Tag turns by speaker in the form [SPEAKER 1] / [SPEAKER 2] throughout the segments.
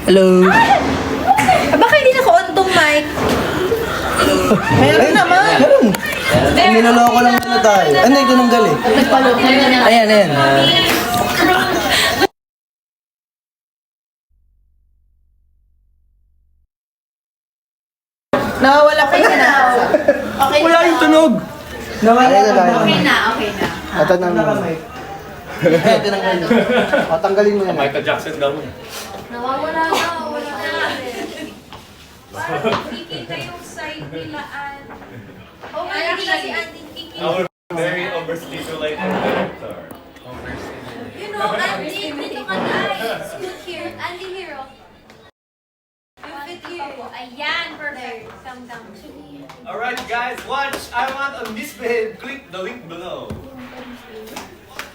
[SPEAKER 1] Hello.
[SPEAKER 2] Baka hindi naka-on tong mic.
[SPEAKER 1] Meron naman. Meron. Niloloko lang na tayo. Ano yung tinanggal eh? Ayan, ayan.
[SPEAKER 2] Nawawala kayo na. Okay
[SPEAKER 1] Wala yung tunog. Nawala na tayo.
[SPEAKER 2] Okay na.
[SPEAKER 1] Ito na naman. Tinanggal. O, tanggalin mo yan.
[SPEAKER 3] Michael Jackson daw mo.
[SPEAKER 2] Nawawala na. Wala na.
[SPEAKER 4] Parang kikita yung side nila
[SPEAKER 2] Oh, hindi kasi Andy kikita.
[SPEAKER 3] Our very overstimulated director.
[SPEAKER 2] You know, Andy, dito ka na. Scoot here. Andy here. You fit here.
[SPEAKER 4] Ayan, perfect. Come down.
[SPEAKER 3] Alright guys, watch! I want a misbehave. Click the link below.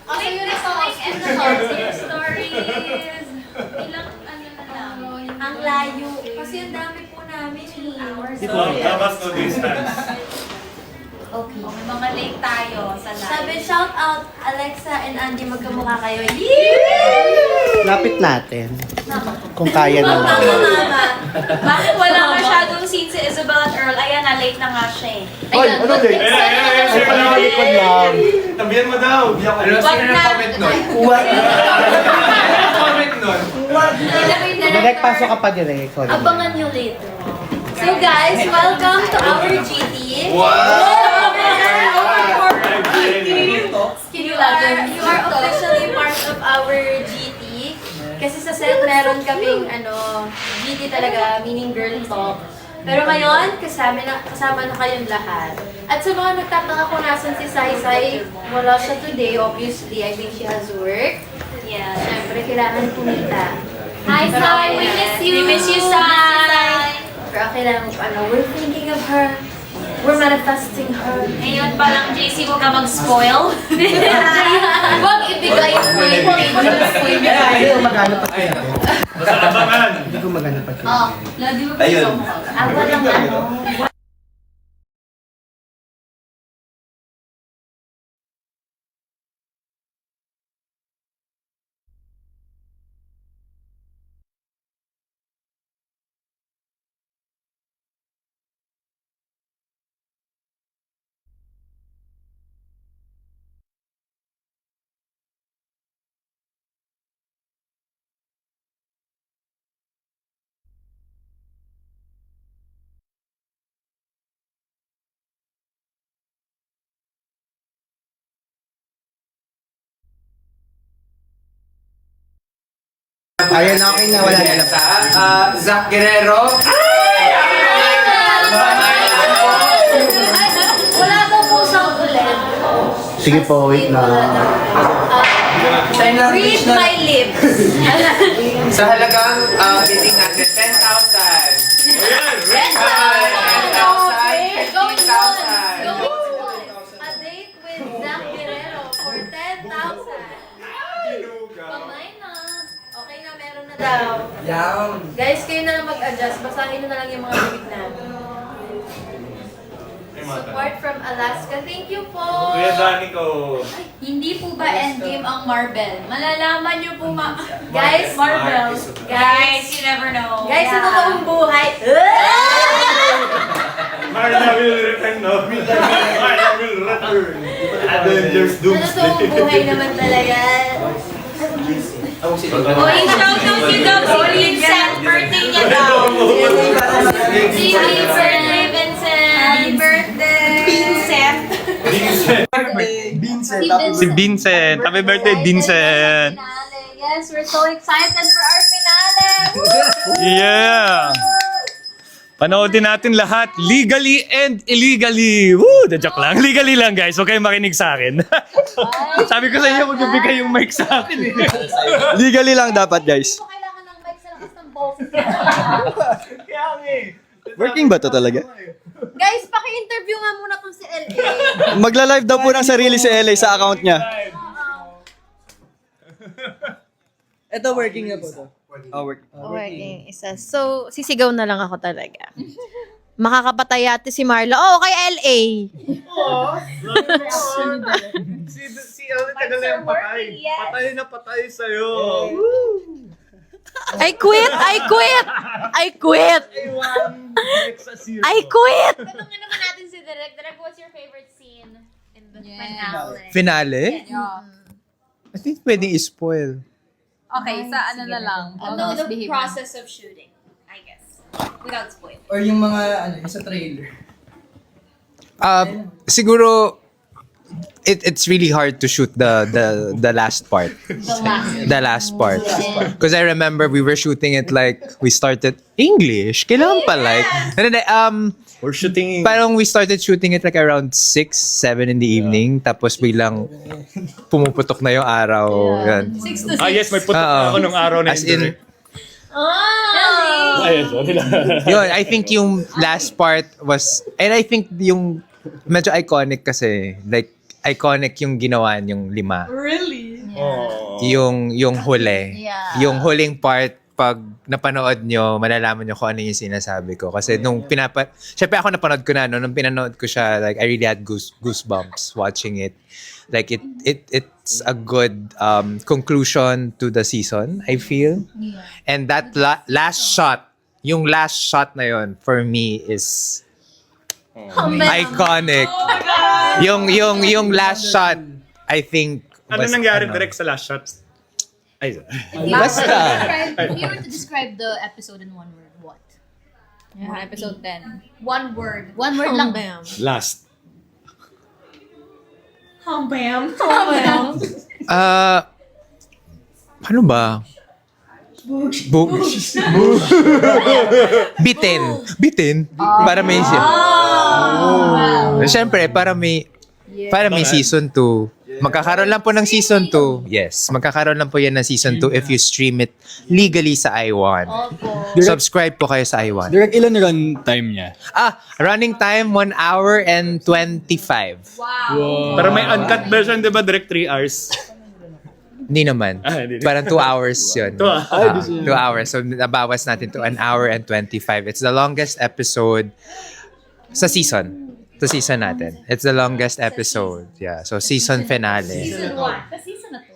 [SPEAKER 2] Okay, yun na
[SPEAKER 4] Like and the hearts, stories. Ilang ano na lang.
[SPEAKER 2] Ang layo. Kasi ang dami po namin. Hours.
[SPEAKER 3] Labas no distance.
[SPEAKER 2] Okay.
[SPEAKER 4] May mga late tayo sa live.
[SPEAKER 2] Sabi, shout out Alexa and Andy, magkamukha kayo.
[SPEAKER 1] Lapit natin. Kung kaya naman.
[SPEAKER 2] Mama.
[SPEAKER 4] Bakit wala masyadong scene si Isabel at Earl? Ayan na, late na nga siya eh.
[SPEAKER 1] Hoy, ano din? Sa panalikod lang.
[SPEAKER 3] Tabihan mo daw.
[SPEAKER 4] Wag na.
[SPEAKER 1] What?
[SPEAKER 3] Comment nun.
[SPEAKER 1] Direct pasok ka pa direct.
[SPEAKER 2] Abangan nyo later. So guys, welcome to our GT. You are officially part of our GT. Kasi sa set meron kaming GT talaga, meaning girl talk. Pero ngayon, kasama na kayong lahat. At sa mga nagtataka kung nasan si Sai Sai, wala siya today, obviously. I think she has work.
[SPEAKER 4] Yeah.
[SPEAKER 2] Siyempre, kailangan kumita.
[SPEAKER 4] Hi,
[SPEAKER 2] Pero
[SPEAKER 4] Sai. We
[SPEAKER 2] ayan.
[SPEAKER 4] miss you. We miss you, Sai.
[SPEAKER 2] Pero kailangan, we're thinking of her. We're manifesting her.
[SPEAKER 4] Ngayon pa lang, JC, huwag ka mag-spoil.
[SPEAKER 2] Huwag ibigay yung point.
[SPEAKER 1] Hindi ko magana pa kayo.
[SPEAKER 3] Basta abangan.
[SPEAKER 1] Hindi ko magana pa kayo.
[SPEAKER 2] Oh, lagi mo
[SPEAKER 3] Ayun.
[SPEAKER 2] walang
[SPEAKER 1] Ayan, okay na. Wala na lang.
[SPEAKER 5] Zach Guerrero.
[SPEAKER 2] Wala daw pusang ulit.
[SPEAKER 1] Sige po, wait na.
[SPEAKER 2] Read my lips.
[SPEAKER 5] Sa halagang bidding natin, 10,000.
[SPEAKER 3] Ayan,
[SPEAKER 2] Yes, Going
[SPEAKER 5] 10,000,
[SPEAKER 2] once.
[SPEAKER 5] 15,000.
[SPEAKER 2] Going once. A date with Zach Guerrero for 10,000. Kamay na. Okay na, meron na daw.
[SPEAKER 5] Yum.
[SPEAKER 2] Guys, kayo na lang mag-adjust. Basahin nyo na lang yung mga bibig namin. Support from Alaska. Thank you po.
[SPEAKER 3] Kuya Dani ko.
[SPEAKER 4] Hindi po ba endgame ang Marvel? Malalaman niyo po
[SPEAKER 2] Guys,
[SPEAKER 4] Marvel. Guys, you never know.
[SPEAKER 2] Guys, sa totoong buhay.
[SPEAKER 3] Marla will return, no? Marla will return. Avengers
[SPEAKER 2] Sa totoong
[SPEAKER 3] Doomsday.
[SPEAKER 2] buhay naman talaga.
[SPEAKER 4] Uy, shoutout niyo daw si Vincent. Birthday niya daw. Happy birthday, Vincent. Happy birthday. Vincent.
[SPEAKER 3] Si Vincent. Happy birthday, Vincent.
[SPEAKER 4] Yes, we're so excited for our finale.
[SPEAKER 3] Yeah! Panoodin natin lahat legally and illegally. Woo! The joke lang. Legally lang guys. Huwag kayong makinig sa akin. Sabi ko sa inyo, huwag bigay yung mic sa akin. Legally lang dapat guys.
[SPEAKER 2] Ito kailangan ng mic sa lakas ng boses.
[SPEAKER 6] Working ba to talaga?
[SPEAKER 2] Guys, paki-interview nga muna kung si LA.
[SPEAKER 6] Magla-live daw po ng sarili si LA sa account niya.
[SPEAKER 1] Ito, working na po to.
[SPEAKER 6] Oh, working.
[SPEAKER 7] Working isa. So, sisigaw na lang ako talaga. Makakapatay ate si Marla. Oh, kay LA.
[SPEAKER 3] Si tagal na yung patay. Patay na patay sa'yo.
[SPEAKER 7] I quit! I quit! I quit! I quit!
[SPEAKER 4] Tanungin naman natin si Direk. Direk, what's your favorite scene in the finale?
[SPEAKER 6] Finale? I think pwedeng i-spoil.
[SPEAKER 4] Okay, sa ano na lang? No, the process of shooting, I guess. Without spoil.
[SPEAKER 1] Or yung mga, yung sa trailer.
[SPEAKER 5] Siguro, it's really hard to shoot the last part. The last part. Because I remember we were shooting it like, we started English. Kailangan pa like. And then,
[SPEAKER 3] We're shooting...
[SPEAKER 5] parang we started shooting it like around 6, 7 in the evening. Tapos biglang pumuputok na yung araw. Yan.
[SPEAKER 3] yes, may putok na ako nung araw na
[SPEAKER 5] As
[SPEAKER 3] yun.
[SPEAKER 5] in,
[SPEAKER 3] Ay, sorry lang.
[SPEAKER 5] yun, I think yung last part was, and I think yung medyo iconic kasi, like, iconic yung ginawa yung 5.
[SPEAKER 4] Really?
[SPEAKER 5] Yung huli.
[SPEAKER 7] Yeah.
[SPEAKER 5] Yung huling part, pag napanood nyo, malalaman nyo kung ano yung sinasabi ko. Kasi nung syempre ako napanood ko na, no? Nung pinanood ko siya, like, I really had goosebumps watching it. Like, it's a good conclusion to the season, I feel. Yeah. And that last shot, yung last shot na yun, for me, is iconic. Yung last shot, I think,
[SPEAKER 3] Ano nangyari direct sa last shot? Ay,
[SPEAKER 5] basta.
[SPEAKER 8] If you were to describe the episode in one word, what?
[SPEAKER 4] Yeah, episode 10.
[SPEAKER 8] One word. One word lang.
[SPEAKER 3] last.
[SPEAKER 5] Ano ba? Bitin. Para may Siyempre, para may season 2. Magkakaroon lang po ng season 2. Yes, magkakaroon lang po yan ng season 2 if you stream it legally sa iWan. Subscribe po kayo sa iWan.
[SPEAKER 6] Direct ilan run time niya?
[SPEAKER 5] Running time 1 hour and 25.
[SPEAKER 3] Pero may uncut version, di ba? Direct 3 hours.
[SPEAKER 5] Hindi naman.
[SPEAKER 3] Hindi.
[SPEAKER 5] Parang 2 hours yun.
[SPEAKER 3] 2
[SPEAKER 5] 2 hours. So, nabawas natin to 1 hour and 25. It's the longest episode sa season. Sa season natin. It's the longest episode. Yeah. So, season finale.
[SPEAKER 8] Season 1. Sa season na to.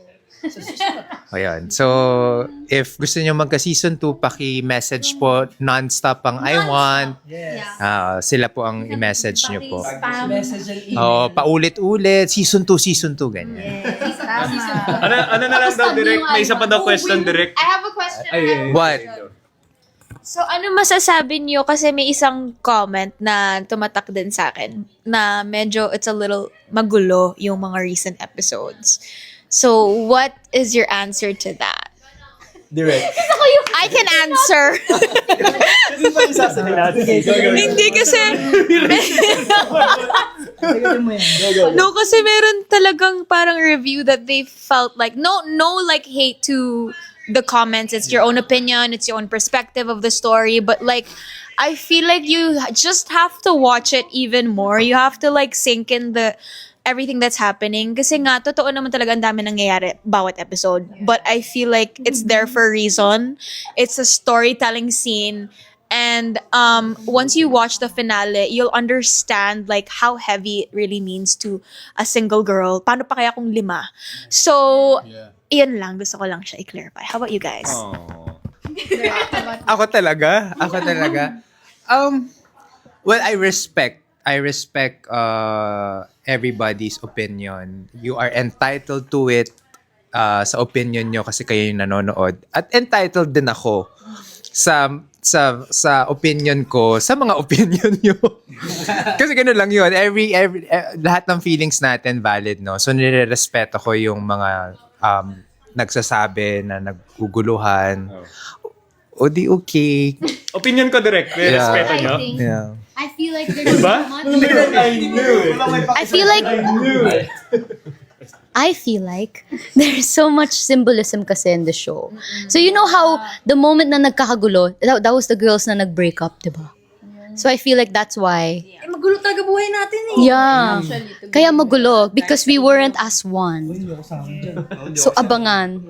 [SPEAKER 5] Ayan. So, if gusto nyo magka-season 2, paki-message po non-stop ang I want. Sila po ang i-message nyo po.
[SPEAKER 1] Message and email.
[SPEAKER 5] Paulit-ulit. Season 2, ganyan.
[SPEAKER 3] Ano na lang daw direct? May isa pa daw question direct.
[SPEAKER 4] I have a question.
[SPEAKER 5] What?
[SPEAKER 7] So, ano masasabi niyo? Kasi may isang comment na tumatak din sa akin na medyo it's a little magulo yung mga recent episodes. So, what is your answer to that?
[SPEAKER 1] Direct.
[SPEAKER 7] I can answer. Hindi kasi... No, kasi meron talagang parang review that they felt like, no like hate to the comments. It's your own opinion. It's your own perspective of the story. But like, I feel like you just have to watch it even more. You have to like sink in everything that's happening. Kasi nga, totoo naman talaga ang dami nangyayari bawat episode. But I feel like it's there for a reason. It's a storytelling scene. And once you watch the finale, you'll understand like how heavy it really means to a single girl. Paano pa kaya kung 5? So, iyan lang. Gusto ko lang siya i-clarify. How about you guys?
[SPEAKER 5] Ako talaga. Well, I respect everybody's opinion. You are entitled to it sa opinion nyo kasi kayo yung nanonood. At entitled din ako sa opinion ko, sa mga opinion nyo. Kasi gano'n lang yun. Lahat ng feelings natin valid, no? So, nire-respeto ko yung mga nagsasabi na naguguluhan. O di okay.
[SPEAKER 3] Opinion ko direct. May respeto nyo.
[SPEAKER 5] Yeah.
[SPEAKER 8] I feel like there's
[SPEAKER 3] Diba?
[SPEAKER 8] so much.
[SPEAKER 9] I feel like there's so much symbolism kasi in the show. So you know how the moment na nagkakagulo, that was the girls na nag-break up, diba? So I feel like that's why.
[SPEAKER 2] Magulo talaga buhay natin eh.
[SPEAKER 9] Yeah. Kaya magulo because we weren't as one. So abangan.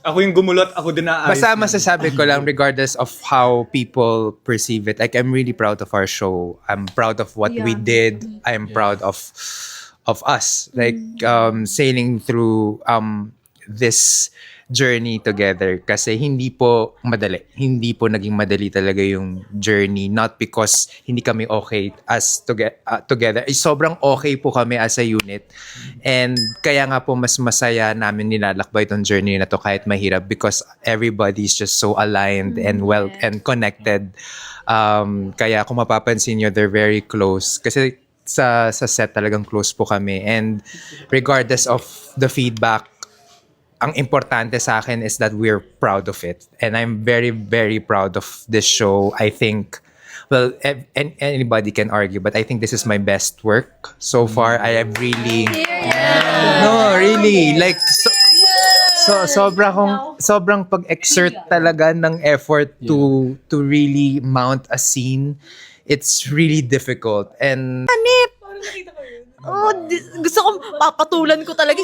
[SPEAKER 3] Ako yung gumulot, ako din naayos.
[SPEAKER 5] Basta masasabi ko lang regardless of how people perceive it. Like, I'm really proud of our show. I'm proud of what we did. I'm proud of us. Like, sailing through this journey together kasi hindi po madali. Hindi po naging madali talaga yung journey. Not because hindi kami okay as together. Sobrang okay po kami as a unit. And kaya nga po mas masaya namin nilalakbay itong journey na to kahit mahirap because everybody's just so aligned and well and connected. Kaya kung mapapansin nyo, they're very close. Kasi sa set talagang close po kami. And regardless of the feedback, ang importante sa akin is that we're proud of it. And I'm very, very proud of this show. I think, well, anybody can argue, but I think this is my best work so far. I have really... No, really. Like, sobrang pag-exert talaga ng effort to really mount a scene. It's really difficult. And
[SPEAKER 7] Gusto ko, papatulan ko talaga.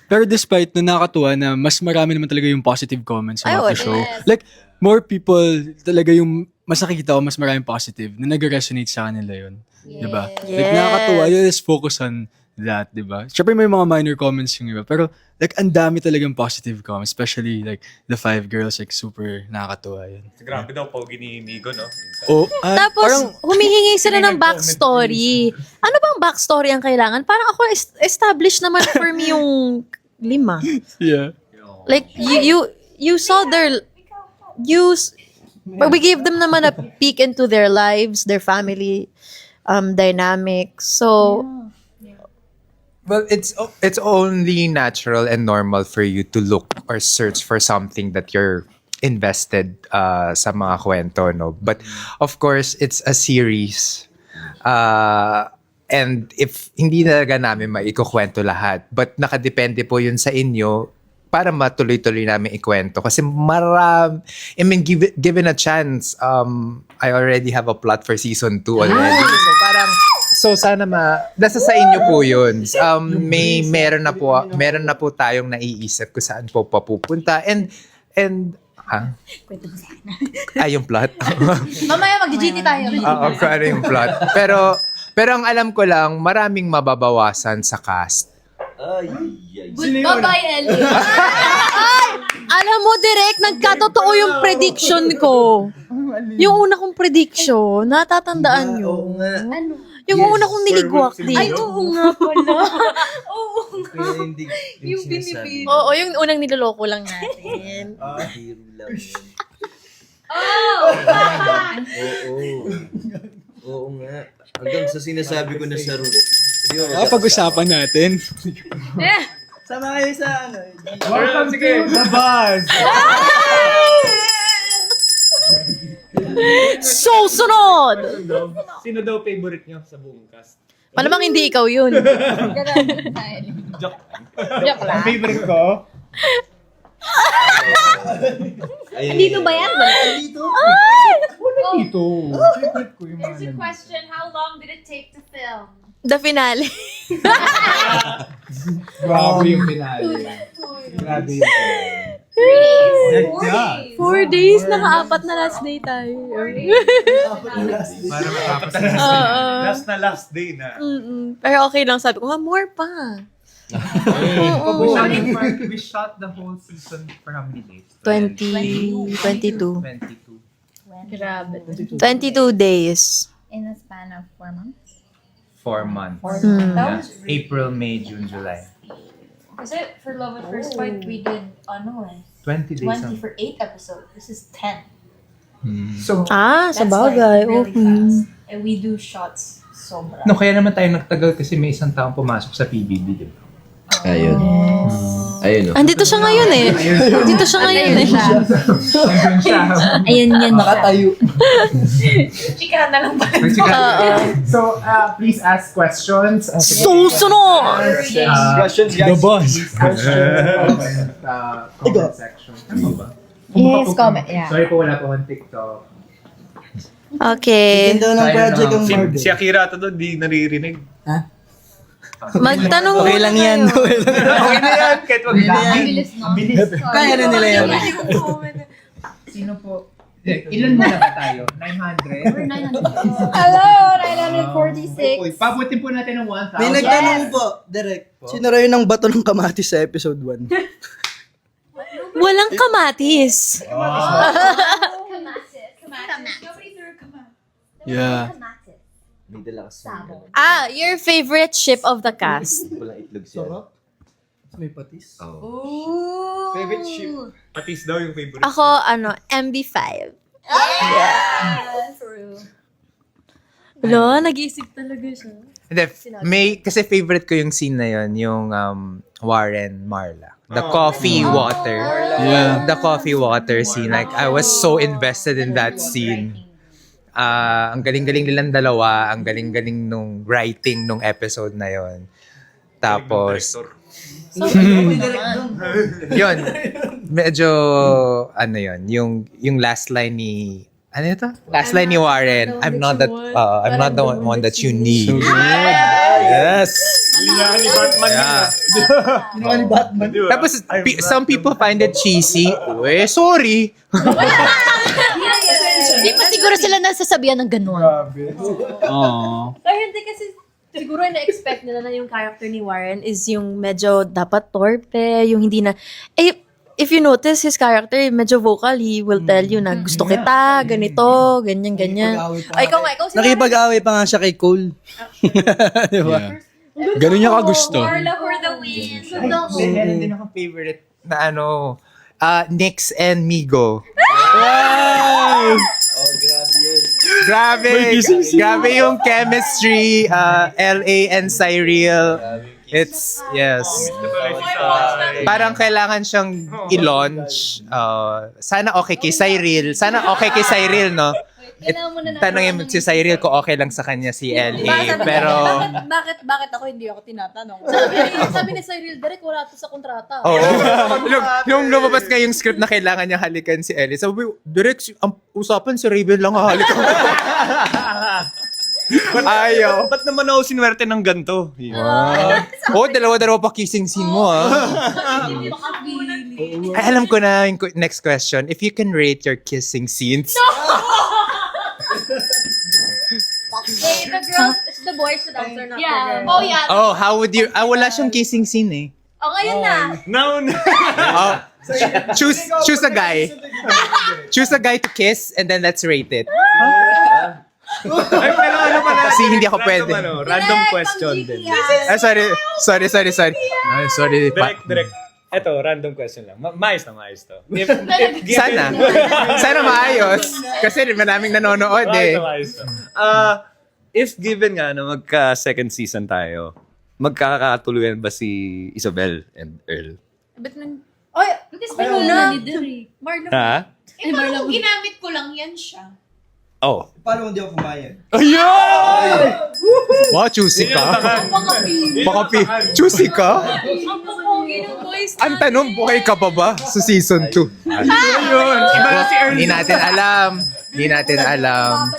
[SPEAKER 6] Pero despite na nakakatuwa na mas marami naman talaga yung positive comments about the show. Like, more people talaga yung mas nakikita ko, mas maraming positive na nag-resonate sa kanila yun. Diba? Like, nakakatuwa. You just focus on that, diba? Siyempre may mga minor comments yung iba. Pero, like, ang dami talagang positive comments. Especially, like, the 5 girls, like, super nakakatuwa yun.
[SPEAKER 3] Grabe daw, pogi ni Migo, no?
[SPEAKER 6] Oh,
[SPEAKER 7] Tapos, humihingi sila ng backstory. Ano bang backstory ang kailangan? Parang ako, established naman for me yung 5.
[SPEAKER 6] yeah.
[SPEAKER 7] Like, you saw their... we gave them naman a peek into their lives, their family dynamics. So...
[SPEAKER 5] well, it's only natural and normal for you to look or search for something that you're invested sa mga kwento, no? But of course, it's a series. And if hindi talaga namin maikukwento lahat, but nakadepende po yun sa inyo para matuloy-tuloy namin ikwento. Kasi I mean, given a chance, I already have a plot for season 2 already. So sana nasa sa inyo po yun. Meron na po tayong naiisip kung saan po papupunta. And yung plot.
[SPEAKER 8] Mamaya mag-GT tayo.
[SPEAKER 5] Oo, ano yung plot. Pero ang alam ko lang, maraming mababawasan sa cast.
[SPEAKER 8] Bye-bye, Ellie.
[SPEAKER 7] Alam mo, direct, nagkatotoo yung prediction ko. Yung una kong prediction, natatandaan nyo? Yung una kong niligwak din.
[SPEAKER 8] Ay, oo nga pala. Oo nga.
[SPEAKER 1] Kaya hindi
[SPEAKER 8] Yung
[SPEAKER 1] sinasabi.
[SPEAKER 8] binibili.
[SPEAKER 7] Oo, yung unang niloloko lang natin.
[SPEAKER 1] Hero lang. Oo nga. Hanggang sa sinasabi ko na sa room.
[SPEAKER 6] Pag-usapan natin.
[SPEAKER 1] Sama kayo sa ano.
[SPEAKER 6] Welcome to the buzz!
[SPEAKER 7] So, sunod!
[SPEAKER 3] Sino daw favorite niyo sa buong cast?
[SPEAKER 7] Malamang hindi ikaw yun.
[SPEAKER 8] Joke lang.
[SPEAKER 6] Favorite ko?
[SPEAKER 8] Dito ba yan?
[SPEAKER 1] Dito?
[SPEAKER 6] Dito. Favorite ko yung
[SPEAKER 4] There's a question, how long did it take to film?
[SPEAKER 7] The finale.
[SPEAKER 6] Grabe yung finale. Grabe yung finale.
[SPEAKER 7] 4 days, naka-4 na last day tayo.
[SPEAKER 5] Para matapos
[SPEAKER 3] Last day na.
[SPEAKER 7] Pero okay lang, sabi ko, more pa.
[SPEAKER 5] We shot the whole season for how many days?
[SPEAKER 7] 22.
[SPEAKER 5] 22.
[SPEAKER 8] Grabe.
[SPEAKER 7] 22 days.
[SPEAKER 8] In a span of 4 months?
[SPEAKER 5] 4 months.
[SPEAKER 8] That was
[SPEAKER 5] April, May, June, July.
[SPEAKER 8] Kasi for Love at First Bite, we did,
[SPEAKER 5] 20 days.
[SPEAKER 8] 20 for 8 episodes. This is 10.
[SPEAKER 5] So,
[SPEAKER 7] Sa
[SPEAKER 8] That's
[SPEAKER 7] bagay.
[SPEAKER 8] like really fast. And we do shots sobra.
[SPEAKER 5] no, kaya naman tayo nagtagal kasi may isang taong pumasok sa PBB, di ba?
[SPEAKER 1] Ayun. Ayun o.
[SPEAKER 7] Andito siya ngayon eh. Andito siya ngayon eh.
[SPEAKER 8] Ayun yan.
[SPEAKER 1] Nakatayo.
[SPEAKER 8] Chikahan na lang ba?
[SPEAKER 5] So, please ask questions.
[SPEAKER 7] Susunod!
[SPEAKER 1] Questions,
[SPEAKER 6] The
[SPEAKER 1] guys.
[SPEAKER 6] buzz.
[SPEAKER 5] Comment section. Ano ba?
[SPEAKER 8] Yes, comment. Yeah.
[SPEAKER 5] Sorry po, wala po akong TikTok.
[SPEAKER 7] Okay.
[SPEAKER 1] Ganda ng project ang Marvel.
[SPEAKER 3] Si Akira to doon, di naririnig.
[SPEAKER 7] Magtanong
[SPEAKER 1] Okay lang yan.
[SPEAKER 3] Okay na yan, kahit wag lang.
[SPEAKER 8] Bilis, no?
[SPEAKER 1] Kaya na nila yan.
[SPEAKER 5] Sino po? Ilan muna ba tayo? 900?
[SPEAKER 8] Hello, 946.
[SPEAKER 5] Pabutin po natin ng 1,000.
[SPEAKER 1] May nagtanong po, direct. Sino raw yun ang bato ng kamatis sa episode 1?
[SPEAKER 7] Walang kamatis.
[SPEAKER 6] Yeah.
[SPEAKER 7] Your favorite ship of the cast?
[SPEAKER 1] May patis.
[SPEAKER 3] Patis daw yung favorite.
[SPEAKER 7] Ako, MB5. Wala, nag-iisip talaga siya.
[SPEAKER 5] Hindi, kasi favorite ko yung scene na yun, yung Warren Marla. The coffee water.
[SPEAKER 6] Yeah.
[SPEAKER 5] The coffee water scene. Like, I was so invested in that scene. Ang galing-galing nilang dalawa, ang galing-galing nung writing nung episode na yon. Tapos, yun, medyo, yung last line ni, ano ito? Last line ni Warren, I'm not the one that you need. Yes!
[SPEAKER 3] Ni Batman
[SPEAKER 5] Yeah. Tapos, some people find it cheesy. Sorry.
[SPEAKER 9] Hindi pa siguro sila nasasabihan ng ganun.
[SPEAKER 6] Aww.
[SPEAKER 2] Pero hindi kasi siguro na-expect nila na yung character ni Warren is yung medyo dapat torpe, yung hindi na... if you notice his character, medyo vocal, he will tell you na gusto kita, ganito, ganyan. Ikaw si
[SPEAKER 1] Nakipag-away pa nga siya kay Cole.
[SPEAKER 6] Yeah. Ganun niya kagusto.
[SPEAKER 4] Marla for the win.
[SPEAKER 5] Meron din akong favorite na Nyx and Migo. Grabe yung chemistry, LA and Cyril. It's, yes. Parang kailangan siyang i-launch. Sana okay kay Cyril. No? Tanongin mo si Cyril kung okay lang sa kanya si LA. Pero,
[SPEAKER 2] bakit ako hindi ako tinatanong? Sabi ni Cyril, direct wala to sa kontrata.
[SPEAKER 5] yung lumabas nga yung script na kailangan niya halikan si LA. Sabi, direct, ang usapan si Raven lang halikan. Ayaw.
[SPEAKER 3] Ba't naman ako sinwerte ng ganito?
[SPEAKER 5] Dalawa-dalawa pa kissing scene mo, Ay, alam ko na yung next question. If you can rate your kissing scenes.
[SPEAKER 2] The girls, it's the boys should answer, not the girls.
[SPEAKER 4] Oh, yeah.
[SPEAKER 5] Oh, how would you... wala siyang kissing scene eh.
[SPEAKER 2] Ngayon na.
[SPEAKER 3] No.
[SPEAKER 5] Choose a guy. Choose a guy to kiss and then let's rate it.
[SPEAKER 3] Ay, pero ano pala?
[SPEAKER 5] Kasi hindi ako pwede.
[SPEAKER 3] Random question din.
[SPEAKER 5] Sorry. Ay, sorry.
[SPEAKER 3] Direct. Eto, random question lang. Maayos to.
[SPEAKER 5] Sana maayos. Kasi maraming nanonood eh.
[SPEAKER 3] Maayos to. If given nga na magka-second season tayo, magkakatuluyan ba si Isabel and Earl? Ha?
[SPEAKER 4] Ikaw, ginamit ko lang yan siya.
[SPEAKER 3] Oh.
[SPEAKER 1] Paano kung di ako pumayag?
[SPEAKER 3] Ayun!
[SPEAKER 5] Wow, choosy ka. Choosy ka? Ang tanong, buhay ka pa ba sa season 2?
[SPEAKER 3] Ayun! Iba na si Earl.
[SPEAKER 5] Hindi natin alam.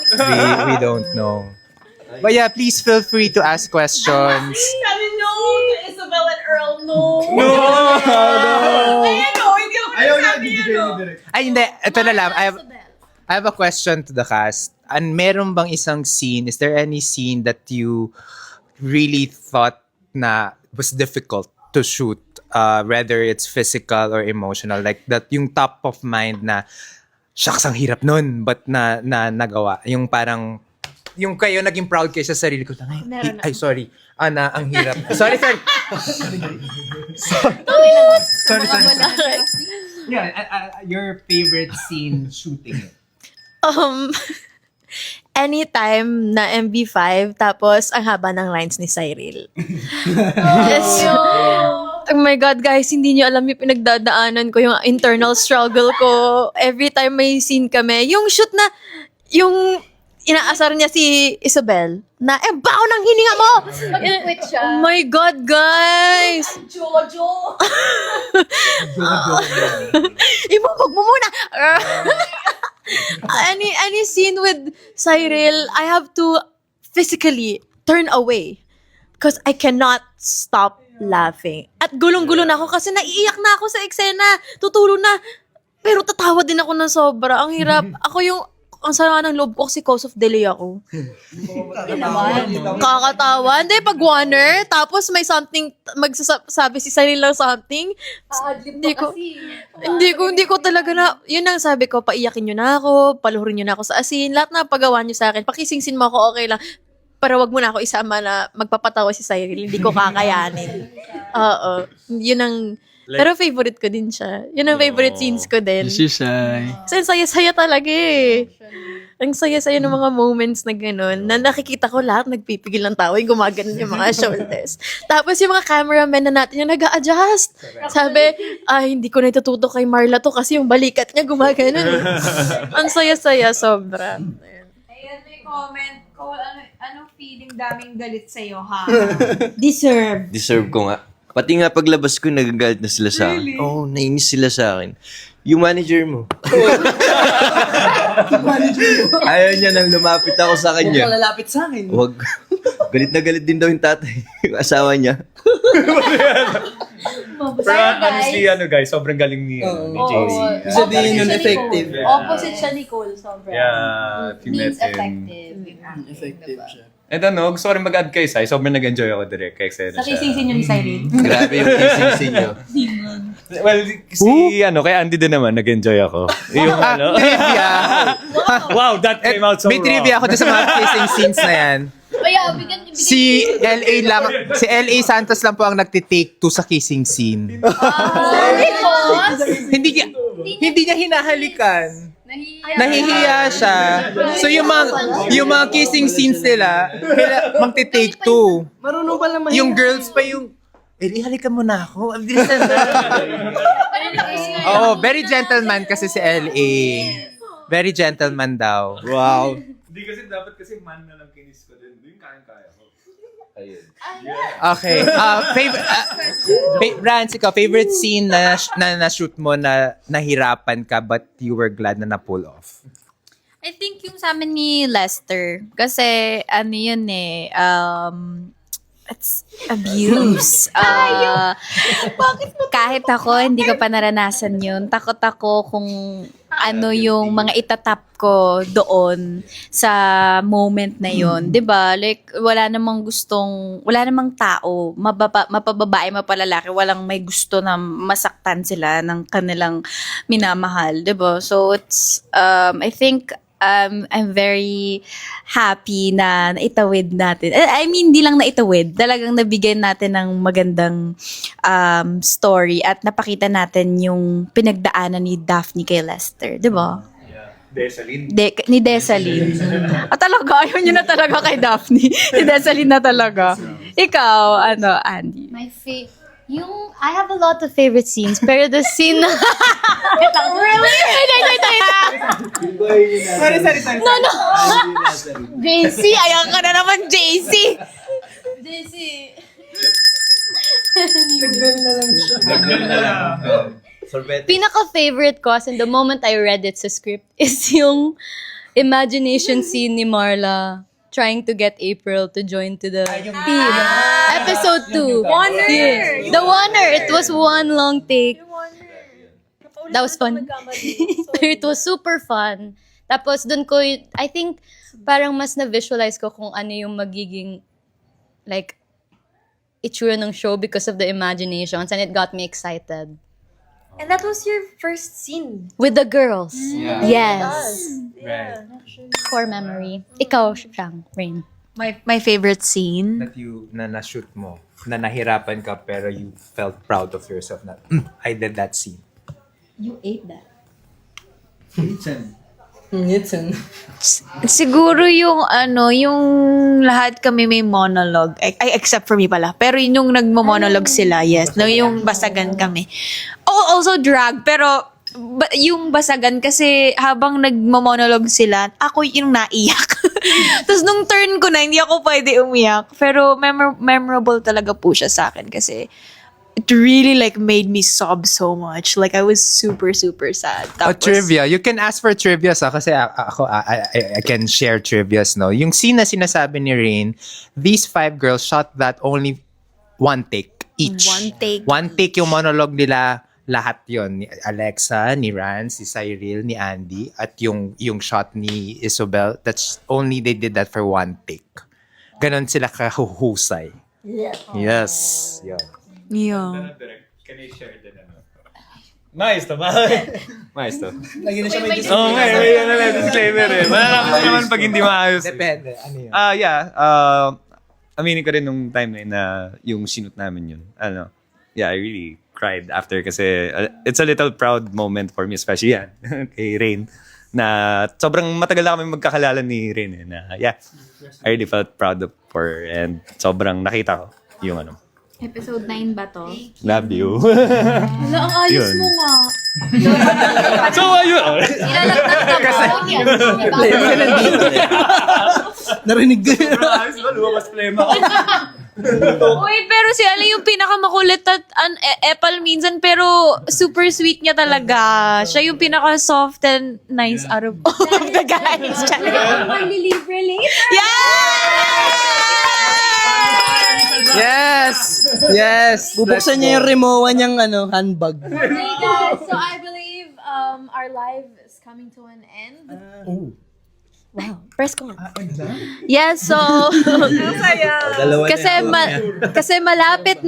[SPEAKER 5] We don't know. But yeah, please feel free to ask questions.
[SPEAKER 4] Sabi no to Isabel and Earl, no.
[SPEAKER 1] Ayaw na, direct.
[SPEAKER 5] Ay, hindi. Ito na lang. I have a question to the cast. Meron bang isang scene, is there any scene that you really thought na was difficult to shoot? Whether it's physical or emotional. Like that, yung top of mind na, shucks, ang hirap nun, but nagawa. Yung parang, yung kayo naging proud kayo sa sarili ko. Sorry. Ang hirap. Sorry. Yeah, your favorite scene shooting it?
[SPEAKER 7] Anytime na MB5, tapos ang haba ng lines ni Cyril. Oh my God, guys, hindi nyo alam yung pinagdadaanan ko, yung internal struggle ko. Every time may scene kami, yung shoot na, yung inaasar niya si Isabel, na, baon ng hininga mo!
[SPEAKER 2] Mag-quit siya.
[SPEAKER 7] Oh my God, guys!
[SPEAKER 2] Jojo!
[SPEAKER 7] Imumog mo muna! Any scene with Cyril, I have to physically turn away because I cannot stop laughing. At gulong-gulo na ako kasi naiiyak na ako sa eksena. Tutulo na. Pero tatawa din ako ng sobra. Ang hirap. Ako ang sama ng loob ko kasi cause of delay ako. Kakatawa. Hindi, pag Warner, tapos may something, magsasabi si Saril lang something. Hindi ko talaga na, yun ang sabi ko, paiyakin nyo na ako, paluhurin nyo na ako sa asin, lahat na pagawa nyo sa akin, pakisingsin mo ako, okay lang. Pero wag mo na ako isama na magpapatawa si Cyril, hindi ko kakayanin. Oo. Yun ang, pero favorite ko din siya. Yun ang favorite scenes ko din.
[SPEAKER 6] Si Shai.
[SPEAKER 7] Kasi ang saya-saya talaga eh. Ang saya-saya ng mga moments na gano'n, na nakikita ko lahat nagpipigil ng tawa, yung gumagano yung mga shoulders. Tapos yung mga cameramen na natin yung nag-a-adjust. Sabi, hindi ko na itututo kay Marla to kasi yung balikat niya gumagano. Ang saya-saya, sobra.
[SPEAKER 4] Ayan, may comment ko. Anong feeling daming galit sa'yo, ha?
[SPEAKER 10] Deserve ko nga. Pati nga paglabas ko, nagagalit na sila sa akin. Oo, nainis sila sa akin. Yung manager mo. Ayaw niya nang lumapit ako sa kanya.
[SPEAKER 1] Huwag lalapit sa akin.
[SPEAKER 10] Wag. Galit na galit din daw yung tatay. Yung asawa niya.
[SPEAKER 3] Pero honestly, guys, sobrang galing ni JC.
[SPEAKER 1] Sabihin yun effective.
[SPEAKER 2] Opposite siya ni Cole, sobra.
[SPEAKER 3] Yeah, if you met him.
[SPEAKER 1] Effective siya.
[SPEAKER 3] And gusto ko rin mag-add kay Sai. Sobrang nag-enjoy ako direct. Kaya excited
[SPEAKER 2] Sa
[SPEAKER 3] siya.
[SPEAKER 2] kissing niyo ni Cyril.
[SPEAKER 10] Grabe yung kissing niyo.
[SPEAKER 3] Well, kay Andy din naman, nag-enjoy ako. Yung
[SPEAKER 5] Trivia.
[SPEAKER 3] wow, that came out so
[SPEAKER 5] May trivia ako dun sa mga kissing scenes na yan. Si LA Santos lang po ang nagtitake 2 sa kissing scene. Hindi niya hinahalikan. Nahihiya siya. So yung mga kissing scenes nila, magti-take 2.
[SPEAKER 1] Marunong pala mahiya.
[SPEAKER 5] Yung girls pa yung, halikan mo na ako. Oo, very gentleman kasi si LA. Very gentleman daw.
[SPEAKER 10] Wow.
[SPEAKER 3] Hindi kasi dapat man na lang kinis ko din. Yung kaya ko.
[SPEAKER 10] Ayun.
[SPEAKER 5] Okay. Rance, ikaw, favorite scene na na-shoot mo na nahirapan ka but you were glad na na-pull off?
[SPEAKER 7] I think yung sa amin ni Lester. Kasi, yun it's abuse. Kahit ako, hindi ko pa naranasan yun. Takot ako kung ano yung mga itatap ko doon sa moment na yun. 'Di ba? Like, wala namang tao, mapababae, mapalalaki, walang may gusto na masaktan sila ng kanilang minamahal. 'Di ba? So, it's, I think, I'm very happy na naitawid natin. I mean, hindi lang naitawid. Talagang nabigyan natin ng magandang story at napakita natin yung pinagdaanan ni Daphne kay Lester. Di ba?
[SPEAKER 3] Desaline.
[SPEAKER 7] Ni Desaline. Talaga, ayaw niyo na talaga kay Daphne. Ni Desaline na talaga. Ikaw, Andy?
[SPEAKER 9] My I have a lot of favorite scenes, pero the scene na... Really? Sorry. No. JC, ayaw ka na naman, JC. Pinaka-favorite ko, as in the moment I read it sa script, is yung imagination scene ni Marla trying to get April to join to the team. Episode 2.
[SPEAKER 4] Warner!
[SPEAKER 9] Yes. The Warner. It was one long take. That was fun. It was super fun. Tapos dun ko, I think, parang mas na-visualize ko kung ano yung magiging, like, itsura ng show because of the imaginations, and it got me excited.
[SPEAKER 2] And that was your first scene.
[SPEAKER 9] With the girls.
[SPEAKER 3] Yeah.
[SPEAKER 9] Yes.
[SPEAKER 3] Right.
[SPEAKER 9] Core memory. Ikaw, Shang, Rain.
[SPEAKER 7] My favorite scene?
[SPEAKER 5] That na-shoot mo, na nahirapan ka pero you felt proud of yourself na, I did that scene.
[SPEAKER 9] You ate that.
[SPEAKER 7] Siguro yung yung lahat kami may monologue. Except for me pala. Pero yung nagmo-monologue sila, yes. No, yung basagan kami. Oh, also drag. Pero yung basagan kasi habang nagmo-monologue sila, ako yung naiyak. Tapos nung turn ko na, hindi ako pwede umiyak. Pero memorable talaga po siya sa akin kasi it really made me sob so much. Like, I was super, super sad. Tapos,
[SPEAKER 5] Trivia. You can ask for trivia kasi I can share trivias, no? Yung scene na sinasabi ni Rain, these 5 girls shot that only one take each.
[SPEAKER 7] One take.
[SPEAKER 5] One take yung monologue nila lahat yon, ni Alexa, ni Ran, si Cyril, ni Andy, at yung shot ni Isobel, that's only they did that for one take. Ganon sila kahuhusay. Yes. Yeah.
[SPEAKER 7] Yeah.
[SPEAKER 3] Can I share the Nice to, Nice to.
[SPEAKER 1] Lagi na siya may
[SPEAKER 3] Oh, may disclaimer eh. Malalaman ko naman pag hindi maayos.
[SPEAKER 5] Depende. Ano yun?
[SPEAKER 3] Aminin ko rin nung time na yung sinut namin yun. I really cried after kasi it's a little proud moment for me, especially yan, kay Rain. Na sobrang matagal na kami magkakalala ni Rain. I really felt proud of her and sobrang nakita ko yung
[SPEAKER 8] Episode 9 ba to?
[SPEAKER 3] Love you.
[SPEAKER 7] Wala, ang ayos mo nga.
[SPEAKER 3] So, ayun.
[SPEAKER 1] Narinig ko yun.
[SPEAKER 3] Lumabas plema ko.
[SPEAKER 7] Uy, pero si Ali yung pinakamakulit at epal minsan, pero super sweet niya talaga. Siya yung pinaka-soft and nice out of all of the guys.
[SPEAKER 8] Maglilibre later.
[SPEAKER 5] Yes!
[SPEAKER 1] Bubuksan niya yung Rimowa niyang handbag.
[SPEAKER 8] Hey guys, so I believe our live is coming to an end.
[SPEAKER 7] Press ko. Yes, so kasi malapit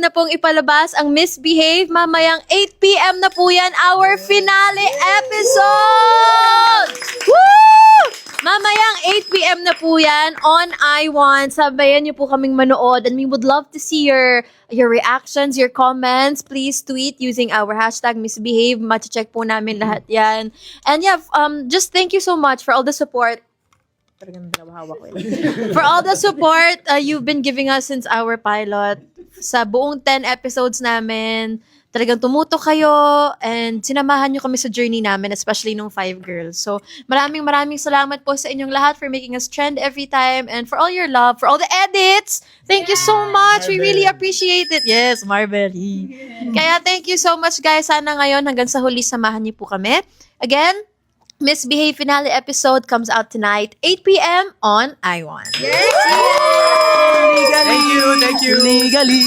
[SPEAKER 7] na pong ipalabas ang Misbehave mamayang 8 PM na po yan, our finale episode. Woo! Mamayang 8 PM na po yan on I1. Sabayan niyo po kaming manood and we would love to see your reactions, your comments. Please tweet using our hashtag Misbehave. Mache-check po namin lahat yan. And just thank you so much for all the support. For all the support you've been giving us since our pilot. Sa buong 10 episodes namin, talagang tumutok kayo and sinamahan nyo kami sa journey namin, especially nung 5 girls. So, maraming salamat po sa inyong lahat for making us trend every time and for all your love, for all the edits. Thank you so much. We really appreciate it. Yes, Marvel. Kaya thank you so much, guys. Sana ngayon hanggang sa huli samahan niyo po kami. Again, Misbehave finale episode comes out tonight, 8 PM on I1.
[SPEAKER 1] Thank you. Legally.